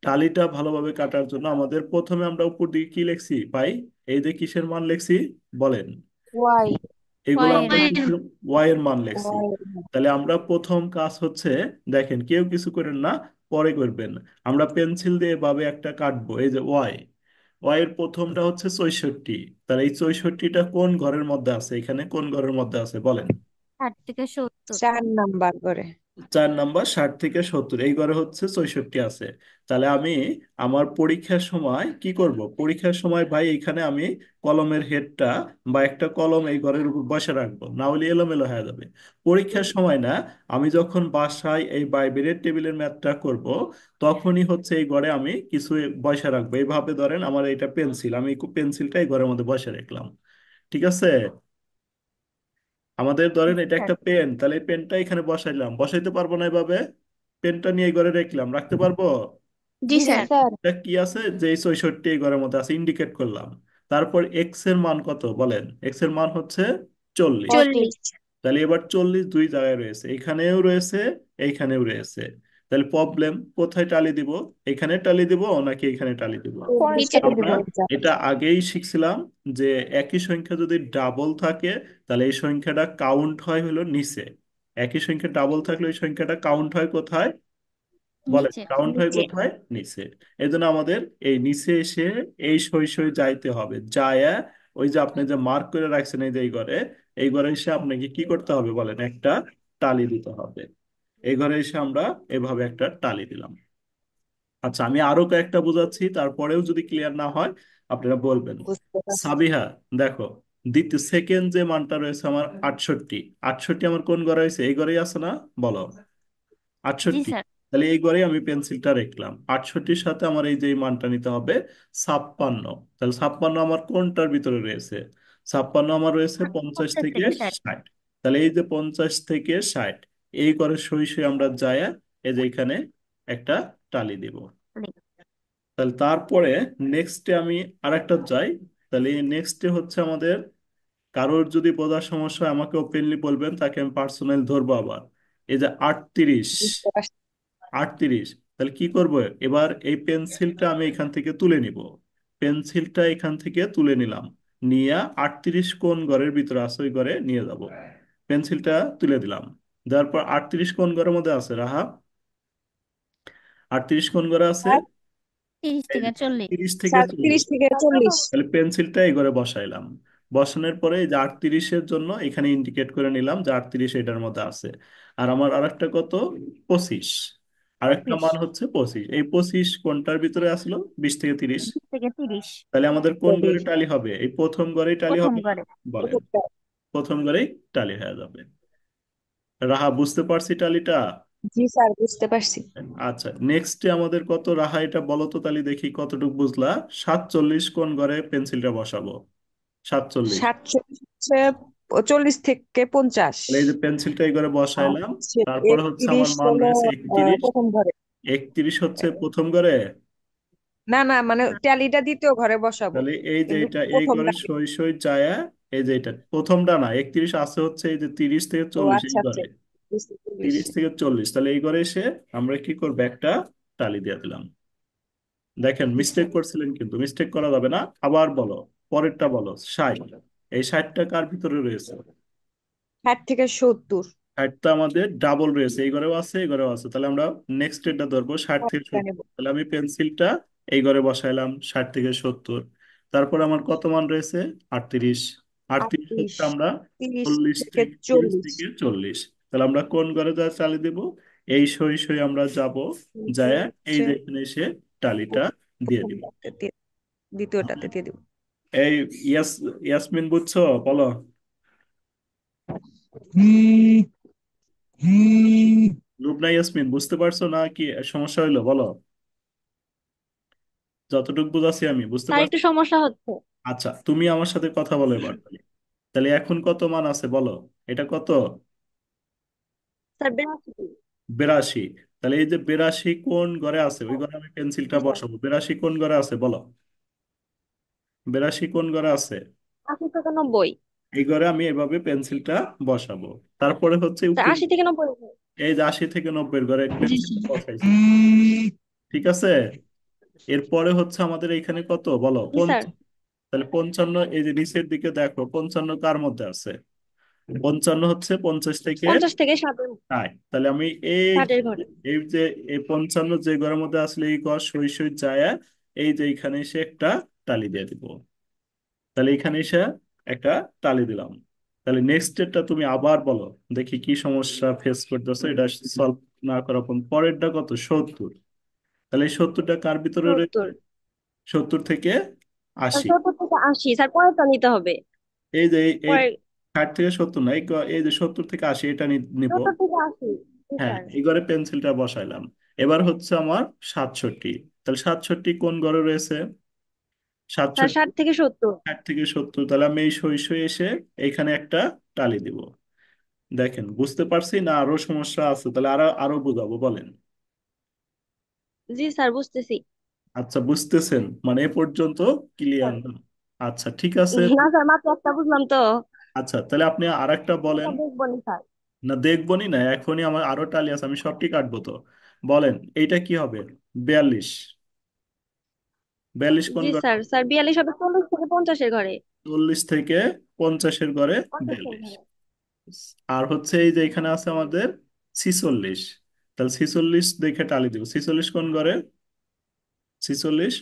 টালিটা ভালোভাবে কাটার জন্য আমাদের প্রথমে আমরা উপর দিকে কি লিখছি পাই, এই যে কিসের মান লিখছি বলেন, ওয়াই। এগুলো ওয়াই এর আমরা মান। কিছু ওয়াই এর মান লিখছি। ওয়াই এর মান। তাহলে আমরা প্রথম কাজ হচ্ছে, দেখেন কেউ কিছু করেন না, পরে করবেন, আমরা পেন্সিল দিয়ে এভাবে একটা কাটবো, এই যে ওয়াই, ওয়াই এর প্রথমটা হচ্ছে 64। তাহলে এই 64টা কোন ঘরের মধ্যে আছে, এখানে কোন ঘরের মধ্যে আছে বলেন? 60 থেকে 70। 4 নাম্বার করে। 4 নাম্বার, 60 থেকে 70 এই ঘরে হচ্ছে 64 আছে। তাহলে আমি আমার পরীক্ষার সময় কি করব, পরীক্ষার সময় ভাই এখানে আমি কলমের হেডটা বা একটা কলম এই ঘরের উপর বসে রাখবো, না হলে এলোমেলো হয়ে যাবে। পরীক্ষার সময় না, আমি যখন বাসায় এই বাইবেলের টেবিলের ম্যাথটা করব, তখনই হচ্ছে এই ঘরে আমি কিছু বসে রাখবো। এইভাবে ধরেন আমার এটা পেন্সিল, আমি পেন্সিলটা এই ঘরের মধ্যে বসে রাখলাম। ঠিক আছে? আমাদের ধরেন এটা স্যার। একটা পেন, তাহলে এই পেনটা এখানে বসাইলাম, বসাইতে পারবো না এভাবে? পেনটা নিয়ে এই ঘরে রাখলাম, রাখতে পারবো? জি জি স্যার। স্যার। এটা কি আছে যে এই 64 এই ঘরের মধ্যে আছে, ইন্ডিকেট করলাম। তারপর এক্স এর মান কত বলেন? এক্স এর মান হচ্ছে 40। 40। 40। তাহলে এবার 40 দুই জায়গায় রয়েছে, এইখানেও রয়েছে, এইখানেও রয়েছে। তাহলে প্রবলেম, কোথায় টালি দিব? এখানে টালি দিব নাকি এখানে টালি দিব? পরেরটা নিচে। তো আমরা দিব। এটা আগেই শিখছিলাম যে একই সংখ্যা যদি ডাবল থাকে, তাহলে এই সংখ্যাটা কাউন্ট হয় হলো নিচে। একই সংখ্যা ডাবল থাকলে ওই সংখ্যাটা কাউন্ট হয় কোথায় বলেন? নিচে। কাউন্ট হয় নিচে। কোথায়? নিচে। এই জন্য আমাদের এই নিচে এসে এই সই সই যাইতে হবে, যায় ওই যে আপনি যে মার্ক করে রাখছেন এই যে এই ঘরে এসে আপনাকে কি করতে হবে বলেন? একটা টালি দিতে হবে। এই ঘরে এসে আমরা এভাবে একটা টালি দিলাম। আচ্ছা, আমি আরো কয়েকটা বোঝাচ্ছি, তারপরেও যদি ক্লিয়ার না হয় আপনারা বলবেন। বুঝতে পারছি। সাবিহা, দেখো, দ্বিতীয় সেকেন্ড যে মানটা রয়েছে আমার 68। 68 আমার কোন ঘরে হয়েছে? এই ঘরেই আছে না? বলো। জি 68। স্যার। তাহলে এই ঘরে আমি পেন্সিলটা রাখলাম, 68-র সাথে আমার এই যে এই মানটা নিতে হবে 56। তাহলে 56 আমার কোনটার ভিতরে রয়েছে? 56 আমার রয়েছে 50 50 থেকে থেকে 60। 60। তাহলে এই যে 50 থেকে 60 এই ঘরে সই সই আমরা যায় এই যে এখানে একটা টালি দিব। তাহলে তারপরে নেক্সটে আমি আরেকটা যাই। তাহলে নেক্সটে হচ্ছে আমাদের, কারোর যদি বোঝার সমস্যা হয় আমাকে ওপেনলি বলবেন, তাকে আমি পার্সোনাল ধরবো আবার। এই যে 38। বুঝতে পারছি। 38। তাহলে কি করব, এবার এই পেন্সিলটা আমি এখান থেকে তুলে নিব। পেন্সিলটা এখান থেকে তুলে নিলাম, নিয়ে 38 কোন ঘরের ভিতরে আছে ওই ঘরে নিয়ে যাব। পেন্সিলটা তুলে দিলাম, দেওয়ার পর 38 কোন ঘরের মধ্যে আছে রাহা? 38 কোন ঘরে আছে? স্যার, 30 এই থেকে 40। 30 থেকে 40। 30 থেকে 40। তাহলে পেন্সিলটা এই ঘরে বসাইলাম। বসানোর পরে এই যে 38-এর জন্য এখানে ইন্ডিকেট করে নিলাম যে 38 এটার মধ্যে আছে। আর আমার আরেকটা কত? 25। আরেকটা 25। মান হচ্ছে 25। এই 25 কোনটার ভিতরে আসলো? 20 থেকে 30। 20 থেকে 30। তাহলে আমাদের কোন ঘরে 30। টালি হবে? এই প্রথম ঘরেই টালি প্রথম হবে না? ঘরে। বলেন। প্রথম ঘরেই টালি হয়ে যাবে। রাহা, বুঝতে পারছি টালিটা? জি স্যার, বুঝতে পারছি। আচ্ছা, নেক্সটে আমাদের কত রাহা, এটা বলো তো তাহলে দেখি কতটুকু বুঝলা। 47 কোন ঘরে পেন্সিলটা বসাবো? 47। 47 হচ্ছে 40 থেকে 50। তাহলে এই যে পেন্সিলটা এই ঘরে আর বসাইলাম। হচ্ছে তারপরে হচ্ছে আমার 31 মান হলো রয়েছে 31। প্রথম ঘরে। 31 হচ্ছে প্রথম ঘরে। না না, মানে ট্যালিটা দ্বিতীয় ঘরে বসাবো, তাহলে এই যে কিন্তু এটা এই ঘরে প্রথমটা আগে। সই সই যায়। এই যে এটা প্রথমটা না, 31 আছে হচ্ছে এই যে 30 থেকে ও 40 এই আচ্ছা আচ্ছা, ঘরে। 30 থেকে 40। 30 থেকে 40, তাহলে এই ঘরে এসে আমরা কি করবো, একটা টালি দিয়ে দিলাম। দেখেন জি মিস্টেক স্যার। করছিলেন, কিন্তু মিস্টেক করা যাবে না। আবার বলো, পরেরটা বলো। 60। এই 60টা কার ভিতরে রয়েছে? 60 থেকে 70। 60টা আমাদের ডাবল রয়েছে, এই ঘরেও আছে, এই ঘরেও আছে। তাহলে আমরা নেক্সট এটা ধরবো 60 থেকে 70। নেব। তাহলে আমি পেন্সিলটা এই ঘরে বসাইলাম 60 থেকে 70। তারপর আমার কত মান রয়েছে? 38। 38 38। হচ্ছে আমরা 30 চল্লিশ থেকে থেকে তিরিশ 40। থেকে চল্লিশ তাহলে আমরা কোন ঘরে যা চালিয়ে দেব? এই সই সই আমরা যাব, এটা যায় এই হচ্ছে যে এখানে এসে টালিটা দিয়ে দিব। প্রথমটাতে দ্বিতীয়টাতে দিয়ে দিব। এই ইয়াস, ইয়াসমিন বুঝছো বলো? লুবনা ইয়াসমিন বুঝতে পারছো না কি সমস্যা হইলো বলো? যতটুকু বুঝাচ্ছি আমি বুঝতে স্যার পারছি। একটু সমস্যা হচ্ছে। আচ্ছা, তুমি আমার সাথে কথা বলো এবার তাহলে। তাহলে এখন কত মান আছে বলো? এটা কত? স্যার 82। 82। তাহলে এই যে 82 কোন ঘরে আছে ওই ঘরে আমি পেন্সিলটা জি স্যার। বসাবো। 82 কোন ঘরে আছে বলো? 82 কোন ঘরে আছে? 80 থেকে 90। এই ঘরে আমি এভাবে পেন্সিলটা বসাবো। তারপরে হচ্ছে স্যার উকিল, 80 থেকে 90। এই যে 80 থেকে 90 ঘরে জি পেন্সিলটা স্যার। বসাইছি। ঠিক আছে? এরপরে হচ্ছে আমাদের এখানে কত বলো? জি স্যার। তাহলে 55, এই যে নিচের দিকে দেখো 55 কার মধ্যে আছে? 55 হচ্ছে 50 থেকে 50 থেকে 60। 60। তাহলে আমি এই 60-এর ঘরে। এই যে এই 55 যে ঘরের মধ্যে আসলে এই ঘর সই সই যায় এই যে এখানে এসে একটা টালি দিয়ে দিব। তাহলে এখানে এসে একটা টালি দিলাম। তাহলে নেক্সট স্টেপটা তুমি আবার বলো, দেখি কি সমস্যা ফেস করতেছো, এটা সলভ না করার পর পরেরটা কত, 70। তাহলে এই 70টা কার ভিতরে রয়েছে? 70। 70 থেকে স্যার 80। 70 থেকে 80, স্যার পরেরটা নিতে হবে। এই যে এই পরে 60 থেকে 70 না, এই যে 70 থেকে 80 এটা নিব। 70 থেকে 80। জি হ্যাঁ, স্যার। এই ঘরে পেন্সিলটা বসাইলাম। এবার হচ্ছে আমার 67। তাহলে 67 কোন ঘরে রয়েছে? স্যার 67 60 থেকে 70। 60 থেকে 70। তাহলে আমি এই সই সই এসে এইখানে একটা টালি দিব। দেখেন বুঝতে পারছি না আরো সমস্যা আছে? তাহলে আরো আরো বুঝাবো, বলেন। জি স্যার, বুঝতেছি। আচ্ছা, বুঝতেছেন মানে এ পর্যন্ত ক্লিয়ার স্যার, না? আচ্ছা, ঠিক আছে। না স্যার, মাত্র একটা বুঝলাম তো। আচ্ছা, তাহলে আপনি আরেকটা এটা বলেন। দেখবো না স্যার। না, দেখবনি না, এখনই আমার আরো টালি আছে, আমি সবটি কাটবো তো। বলেন এইটা কি হবে? 42। 42 কোন জি ঘরে? স্যার, স্যার 42 হবে 40 থেকে 50-এর ঘরে। 40 থেকে 50-এর ঘরে 50-এর 42। ঘরে। আর হচ্ছে এই যে এখানে আছে আমাদের 46। তাহলে 46 দেখে টালি দিব। 46 কোন ঘরে? 46,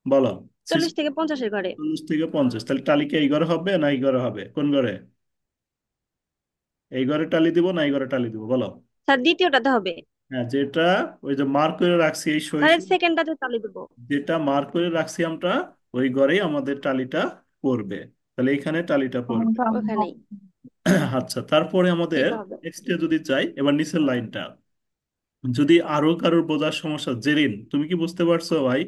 বলো। 40 থেকে 50-এর ঘরে। 46 থেকে 50, তাহলে টালি কি এই ঘরে হবে না এই ঘরে হবে, কোন ঘরে? এই ঘরে টালি দিব না এই ঘরে টালি দিব, বলো। স্যার দ্বিতীয়টাতে হবে। হ্যাঁ, যেটা ওই যে মার্ক করে রাখছি এই সই স্যার এর সই, সেকেন্ডটাতে তালি দেবো। যেটা মার্ক করে রাখছি আমরা, ওই ঘরেই আমাদের টালিটা পড়বে। তাহলে এখানে টালিটা পড়বে। ওখানেই আচ্ছা, তারপরে আমাদের দিতে হবে। নেক্সটে যদি যাই, এবার নিচের লাইনটা, যদি আরো কারোর বোঝার সমস্যা, জেরিন তুমি কি বুঝতে পারছো ভাই?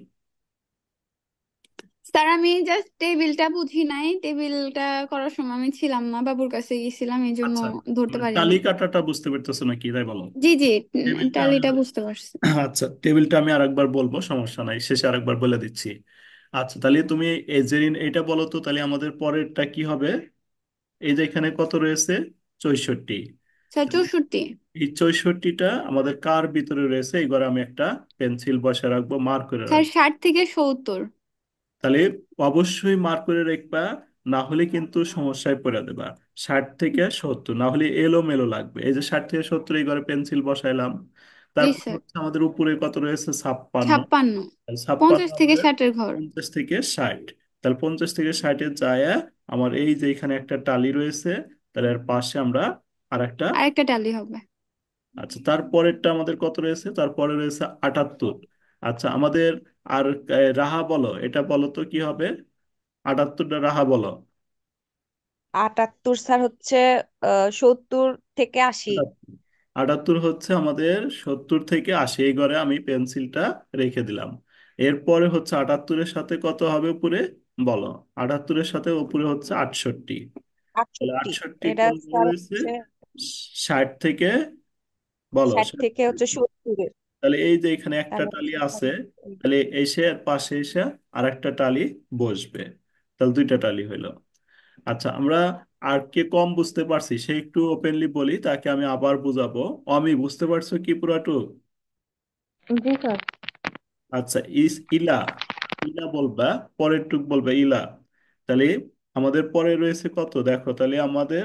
স্যার আমি জাস্ট টেবিলটা বুঝি নাই, টেবিলটা করার সময় আমি ছিলাম না, বাবুর কাছে গেছিলাম, এই জন্য আচ্ছা, ধরতে মানে পারিনি। টালি কাটাটা বুঝতে পারতেছো না কি, তাই বলো। জি জি, টেবিলটা আমি টালিটা বুঝতে পারছি। আচ্ছা, টেবিলটা আমি আরেকবার বলবো, সমস্যা নাই, শেষে আরেকবার বলে দিচ্ছি। আচ্ছা, তাহলে তুমি জেরিন এইটা বলো তো, তাহলে আমাদের পরেরটা কি হবে? এই যে এখানে কত রয়েছে? 64। স্যার 64। এই 64টা আমাদের কার ভিতরে রয়েছে? এই ঘরে আমি একটা পেন্সিল বসে রাখবো, মার্ক করে স্যার রাখবো। 60 থেকে 70। তাহলে অবশ্যই মার্ক করে রাখবা, না হলে কিন্তু সমস্যায় পড়ে দেবা। 60 থেকে 70, না হলে এলোমেলো লাগবে। এই যে 60 থেকে 70 এই ঘরে পেন্সিল বসাইলাম। জি তারপর স্যার। হচ্ছে আমাদের উপরে কত রয়েছে? 56। 56। 56 50 থেকে আমাদের 60-এর ঘর। 50 থেকে 60। তাহলে 50 থেকে 60-এ যায় আমার এই যে এখানে একটা টালি রয়েছে, তাহলে এর পাশে আমরা আর একটা। আরেকটা টালি হবে। আচ্ছা, তারপরেরটা আমাদের কত রয়েছে? তারপরে রয়েছে 78। আচ্ছা, আমাদের আর রাহা বলো, এটা বলো তো কি হবে? 78টা রাহা বলো। 78 স্যার হচ্ছে 70 থেকে 80। 78 হচ্ছে আমাদের 70 থেকে 80, এই ঘরে আমি পেন্সিলটা রেখে দিলাম। এরপরে হচ্ছে 78-এর সাথে কত হবে উপরে, বলো। 78-এর সাথে উপরে হচ্ছে 68। তাহলে 68 68 এটা কোন ঘরে স্যার রয়েছে? হচ্ছে 60 থেকে, বলো, 60 60 থেকে থেকে। হচ্ছে 70-এর। তাহলে এই যে এখানে একটা তাহলে টালি হচ্ছে আছে, তাহলে এসে এর পাশে এসে আর একটা টালি বসবে। তাহলে দুইটা টালি হইলো। আচ্ছা, আমরা আর কে কম বুঝতে পারছি সে একটু ওপেনলি বলি, তাকে আমি আবার বুঝাবো। আমি বুঝতে পারছো কি পুরাটু? জি স্যার। আচ্ছা, ইলা, ইলা বলবা, পরের টুক বলবা ইলা। তাহলে আমাদের পরে রয়েছে কত, দেখো। তাহলে আমাদের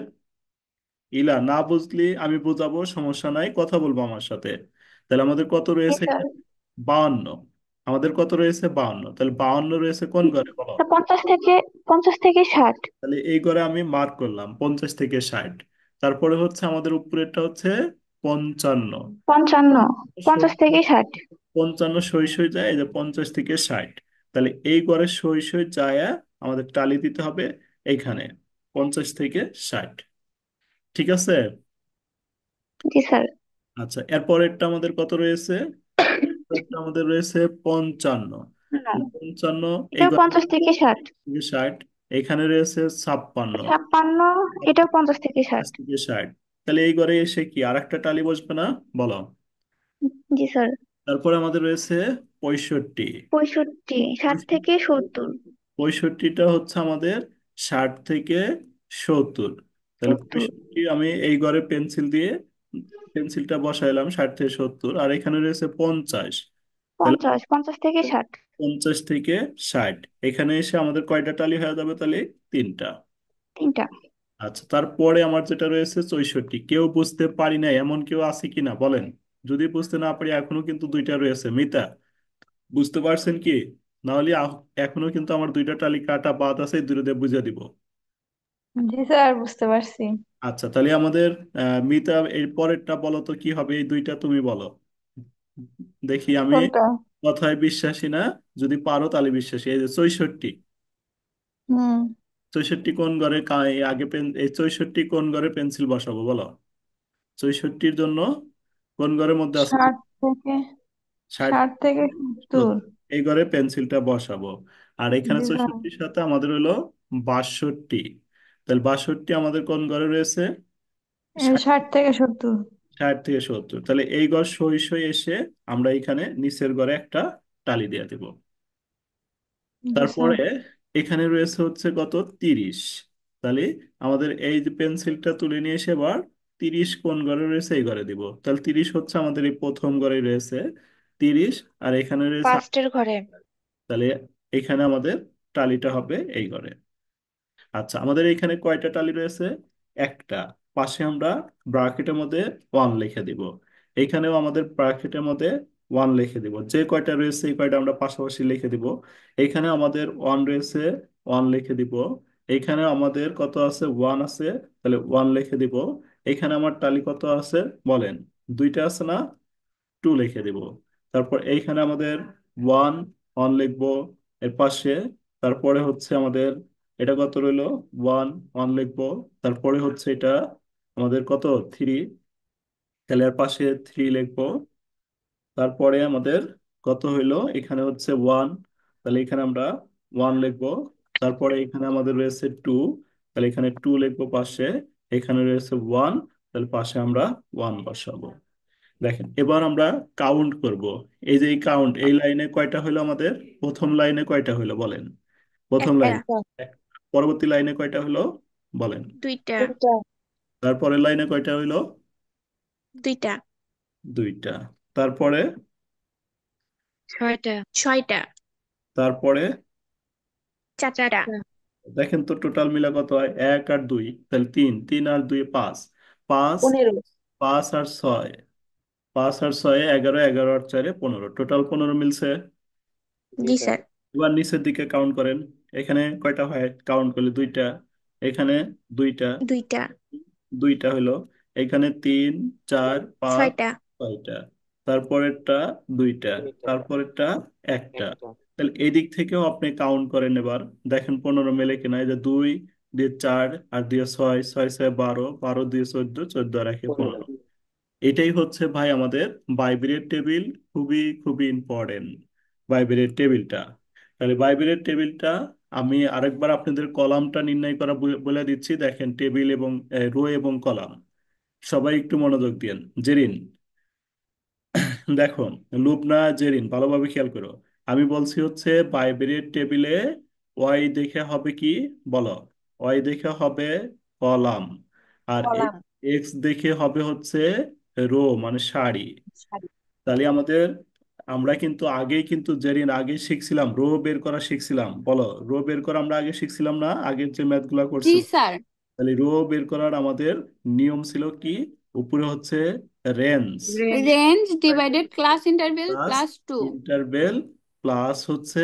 ইলা না বুঝলি আমি বুঝাবো, সমস্যা নাই, কথা বলবো আমার সাথে। তাহলে আমাদের কত জি রয়েছে স্যার। এখানে? 52। আমাদের কত রয়েছে? 52। তাহলে 52 রয়েছে কোন ঘরে, বলো। স্যার 50 থেকে 60। তাহলে এই ঘরে আমি মার্ক করলাম 50 থেকে 60। তারপরে হচ্ছে আমাদের উপরেরটা হচ্ছে 55। 55। পঞ্চাশ সই- থেকে ষাট 55 সই সই যায়, এই যে 50 থেকে 60। তাহলে এই ঘরে সই সই যায় আমাদের টালি দিতে হবে এইখানে, 50 থেকে 60। ঠিক আছে। জি স্যার। আচ্ছা, এরপরেরটা আমাদের কত রয়েছে? এরপরেরটা আমাদের রয়েছে 55। না, 55 এই এটাও ঘরে 50 থেকে 60। 60। এখানে রয়েছে 56। 56, এটাও 50 থেকে 60। 50 থেকে 60। তাহলে এই ঘরে এসে কি আর একটা টালি বসবে না, বলো। জি স্যার। তারপরে আমাদের রয়েছে 65। 65, 60 থেকে 70। 65টা হচ্ছে আমাদের 60 থেকে 70। তাহলে 70। 65 আমি এই ঘরে পেন্সিল দিয়ে পেন্সিলটা বসাইলাম 60 থেকে 70, আর এখানে রয়েছে 50। তাহলে 50 থেকে 60। 50 থেকে 60 এখানে এসে আমাদের কয়টা টালি হয়ে যাবে? তাহলে তিনটা। তিনটা। আচ্ছা, তারপরে আমার যেটা রয়েছে 64, কেউ বুঝতে পারি না এমন কেউ আছে কিনা বলেন। যদি বুঝতে না পারি, এখনো কিন্তু দুইটা রয়েছে। মিতা, বুঝতে পারছেন কি? না হলে এখনো কিন্তু আমার দুইটা টালি কাটা বাদ আছে, এই দুটো দিয়ে বুঝিয়ে দিব। জি স্যার, বুঝতে পারছি। আচ্ছা, তাহলে আমাদের মিতা এর পরেরটা বলো তো কি হবে, এই দুইটা তুমি বলো দেখি। আমি কোনটা? কথায় বিশ্বাসী না, যদি পারো তাহলে বিশ্বাসী। এই যে 64, হুম। 64 কোন ঘরে আগে এই 64 কোন ঘরে পেন্সিল বসাবো বলো। 64-র জন্য কোন ঘরের মধ্যে আছে? 60 থেকে, 60, 60 থেকে 70। এই ঘরে পেন্সিলটা বসাবো। আর এখানে জি স্যার। 64-র সাথে আমাদের হলো 62। তাহলে 62 আমাদের কোন ঘরে রয়েছে? 60 থেকে 70। 60 থেকে 70। তাহলে এই ঘর সই সই এসে আমরা এখানে নিচের ঘরে একটা টালি দিয়ে দেব। জি স্যার। তারপরে এখানে রয়েছে হচ্ছে কত, 30। তাহলে আমাদের এই যে পেন্সিলটা তুলে নিয়ে এসে এবার 30 কোন ঘরে রয়েছে, এই ঘরে দিব। তাহলে 30 হচ্ছে আমাদের এই প্রথম ঘরে রয়েছে 30, আর এখানে রয়েছে। ফার্স্টের ঘরে। তাহলে এখানে আমাদের টালিটা হবে এই ঘরে। আচ্ছা, আমাদের এখানে কয়টা টালি রয়েছে? একটা। পাশে আমরা ব্রাকেটের মধ্যে 1 লিখে দিব। এখানেও আমাদের ব্রাকেটের মধ্যে 1 লিখে দিব। যে কয়টা রয়েছে এই কয়টা আমরা পাশাপাশি লিখে দিব। এখানে আমাদের 1 রয়েছে, 1 লিখে দিব। এখানে আমাদের কত আছে? 1 আছে, তাহলে 1 লিখে দিব। এখানে আমার টালি কত আছে বলেন? দুইটা আছে না? 2 লিখে দিব। তারপর এইখানে আমাদের 1, 1 লিখবো এর পাশে। তারপরে হচ্ছে আমাদের এটা কত রইলো? 1, 1 লিখবো। তারপরে হচ্ছে এটা আমাদের কত? 3, তাহলে এর পাশে 3 লিখবো। তারপরে আমাদের কত হইলো? এখানে হচ্ছে 1, তাহলে এখানে আমরা 1 লিখবো। তারপরে এখানে আমাদের রয়েছে 2, তাহলে এখানে 2 লিখবো পাশে। এখানে রয়েছে 1, তাহলে পাশে আমরা 1 বসাবো। দেখেন, এবার আমরা কাউন্ট করব। এই যে এই কাউন্ট, এই লাইনে কয়টা হলো আমাদের? প্রথম লাইনে কয়টা হলো বলেন? প্রথম একটা, লাইন। পরবর্তী লাইনে কয়টা হলো বলেন? দুইটা, দুইটা। তারপরের লাইনে কয়টা হইলো? দুইটা, দুইটা। তারপরে, ছয়টা, ছয়টা, তারপরে চারটা, দেখেন তো টোটাল মিলা কত হয়? 1 আর 2, তাহলে 3, 3 আর 2 5, 5, 15। 5 আর 6, 5 আর 6 11, 11 আর 4 15, টোটাল 15 মিলছে। জি স্যার, এবার নিচের দিকে কাউন্ট করেন। এখানে কয়টা হয় কাউন্ট করলে? দুইটা। এখানে দুইটা, দুইটা, দুইটা হলো। এখানে 3, 4, 5, ছয়টা, 6টা। তারপরেরটা দুইটা, তারপরেরটা একটা। তাহলে এই দিক থেকেও আপনি কাউন্ট করেন এবার। দেখেন 15 মেলে কিনা। এই যে 2 দিয়ে 4 আর 2 6, 6 6 12, 12 দিয়ে 14, 14 আর 1 15। এটাই হচ্ছে ভাই আমাদের বাইবেলের টেবিল। খুবই খুবই ইম্পর্টেন্ট বাইবেলের টেবিলটা। তাহলে বাইবেলের টেবিলটা আমি আরেকবার আপনাদের কলামটা নির্ণয় করা বলে দিচ্ছি। দেখেন টেবিল এবং রো এবং কলাম, সবাই একটু মনোযোগ দিন। জেরিন, দেখো, লুবনা, জেরিন, ভালোভাবে খেয়াল করো। আমি বলছি হচ্ছে বাইবেলের টেবিলে ওয়াই দেখে হবে কি বলো? ওয়াই দেখে হবে কলাম, আর কলাম। এক্স দেখে হবে হচ্ছে রো, মানে সারি। সারি। তাহলে আমাদের, আমরা কিন্তু আগেই কিন্তু জেরিন আগে শিখছিলাম, রো বের করা শিখছিলাম। বলো, রো বের করা আমরা আগে শিখছিলাম না আগের যে ম্যাথ গুলা জি করছিলাম? স্যার। তাহলে রো বের করার আমাদের নিয়ম ছিল কি? উপরে হচ্ছে range range. Range divided class interval plus plus 2। Interval plus হচ্ছে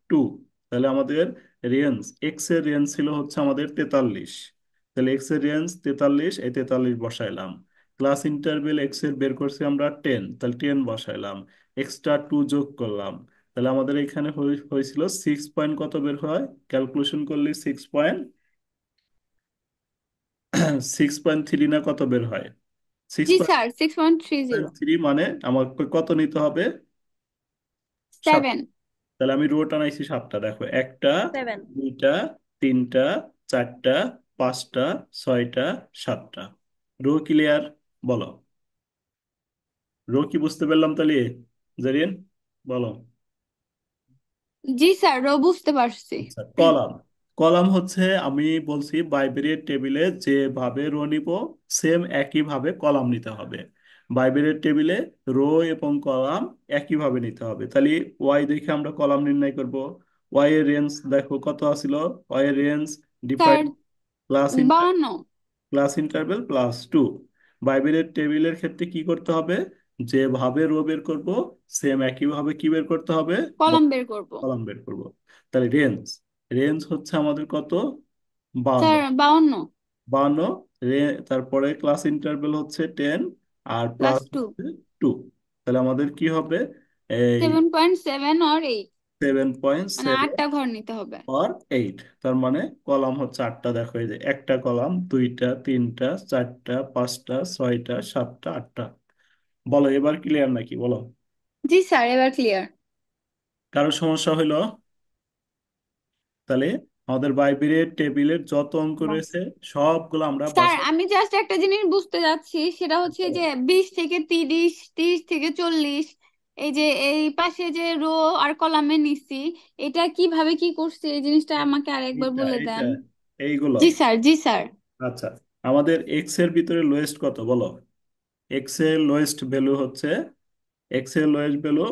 2। তাহলে আমাদের রেঞ্জ, এক্স এর রেঞ্জ ছিল হচ্ছে আমাদের 43। তাহলে এক্স এর রেঞ্জ 43, এই 43 বসাইলাম। ক্লাস ইন্টারভেল এক্স এর বের করছি আমরা 10, তাহলে 10 বসাইলাম। এক্সট্রা 2 যোগ করলাম। তাহলে আমাদের এখানে হয়েছিল 6 পয়েন্ট কত বের হয় ক্যালকুলেশন করলে? 6.3 না কত বের হয়? সিক্স জি পয়েন্ট স্যার, 6.30। থ্রি মানে আমাকে কত নিতে হবে? 7। 7। তাহলে আমি রো টানাইছি 7টা। দেখো, একটা, সেভেন, দুইটা, তিনটা, চারটা, পাঁচটা, ছয়টা, 7টা। রো ক্লিয়ার বলো? রো কি বুঝতে পারলাম তাহলে? জারিন বলো। জি স্যার, রো বুঝতে পারছি। আচ্ছা, কলাম। কলাম হচ্ছে আমি বলছি বাইবেলের টেবিলে যেভাবে রো নিব, সেম একইভাবে কলাম নিতে হবে। বাইবেলের টেবিলে রো এবং কলাম একইভাবে নিতে হবে। তাহলে ওয়াই দেখে আমরা কলাম নির্ণয় করব। ওয়াই এর রেঞ্জ দেখো কত আছিল? ওয়াই এর range sir, define class 52। Class interval plus 2। বাইবেলের টেবিলের ক্ষেত্রে কি করতে হবে? যেভাবে রো বের করব সেম একইভাবে কি বের করতে হবে, কলাম বের করব। কলাম বের করব। তাহলে রেঞ্জ, রেঞ্জ হচ্ছে আমাদের কত, 52। স্যার 52 52, তারপরে ক্লাস ইন্টারভ্যাল হচ্ছে 10 আর প্লাস প্লাস 2, হচ্ছে 2। তাহলে আমাদের কি হবে, এই 7.7 or 8, মানে 7.7 8টা ঘর নিতে হবে। আর 8। তার মানে কলাম হচ্ছে 8টা। দেখো এই যে একটা কলাম, দুইটা, তিনটা, চারটা, পাঁচটা, ছয়টা, সাতটা, আটটা। বলো এবার ক্লিয়ার নাকি, বলো। জি স্যার, এবার ক্লিয়ার। কারো সমস্যা হইলো? তাহলে আমাদের বাইবেলের টেবিলের যত অঙ্ক না। রয়েছে সবগুলো আমরা স্যার বাসায়। আমি জাস্ট একটা জিনিস বুঝতে যাচ্ছি, সেটা হচ্ছে যে 20 থেকে 30, 30 থেকে 40, এই যে এই পাশে যে রো আর কলামে নিছি, এটা কিভাবে কি করছি এই জিনিসটা আমাকে আরেকবার এইটা বলে এইটা দেন। এইগুলো। জি স্যার, জি স্যার। আচ্ছা, আমাদের এক্স এর ভিতরে লোয়েস্ট কত বলো। এক্স এর লোয়েস্ট ভ্যালু হচ্ছে, এক্স এর লোয়েস্ট ভ্যালু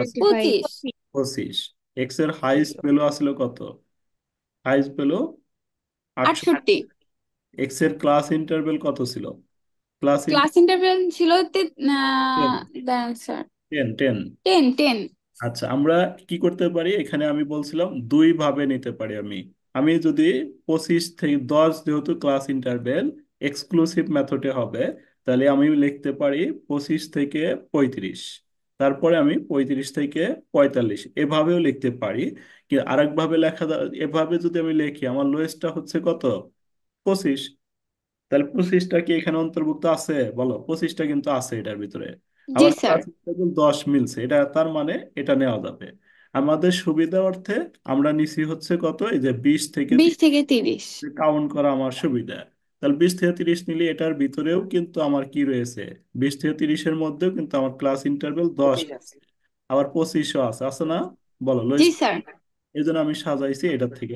আছে 25। 25, 25। এক্স এর হাইস্ট ভ্যালু আসলে কত, হাইস্ট ভ্যালু 68। 68। এক্স এর ক্লাস ইন্টারভ্যাল কত ছিল, ক্লাস ক্লাস ইন্টারভেল ছিল টেন, দাঁড়ান স্যার, 10। 10, 10। আচ্ছা, আমরা কি করতে পারি এখানে, আমি বলছিলাম দুই ভাবে নিতে পারি আমি। আমি যদি 25 থেকে 10, যেহেতু ক্লাস ইন্টারভেল এক্সক্লুসিভ মেথডে হবে, তাহলে আমি লিখতে পারি 25 থেকে 35, তারপরে আমি 35 থেকে 45 এভাবেও লিখতে পারি। কি আরেক ভাবে এভাবে যদি আমি লিখি, আমার লোয়েস্টটা হচ্ছে কত, 25। তাহলে 25টা কি এখানে অন্তর্ভুক্ত আছে বলো, 25টা কিন্তু আছে এটার ভিতরে। জি আবার স্যার, ক্লাস 10 মিলছে, এটা তার মানে এটা নেওয়া যাবে। আমাদের সুবিধা অর্থে আমরা নিছি হচ্ছে কত, এই যে 20 থেকে 20 থেকে 30। কাউন্ট করা আমার সুবিধা। তাহলে 20 থেকে 30 নিলে এটার ভিতরেও কিন্তু আমার কি রয়েছে, 20 থেকে 30-এর মধ্যেও কিন্তু আমার ক্লাস ইন্টারভেল 10 আছে, আবার 25ও আছে, আছে না? বলো জি লয়েস্ট। স্যার। এই জন্য আমি সাজাইছি এটার থেকে।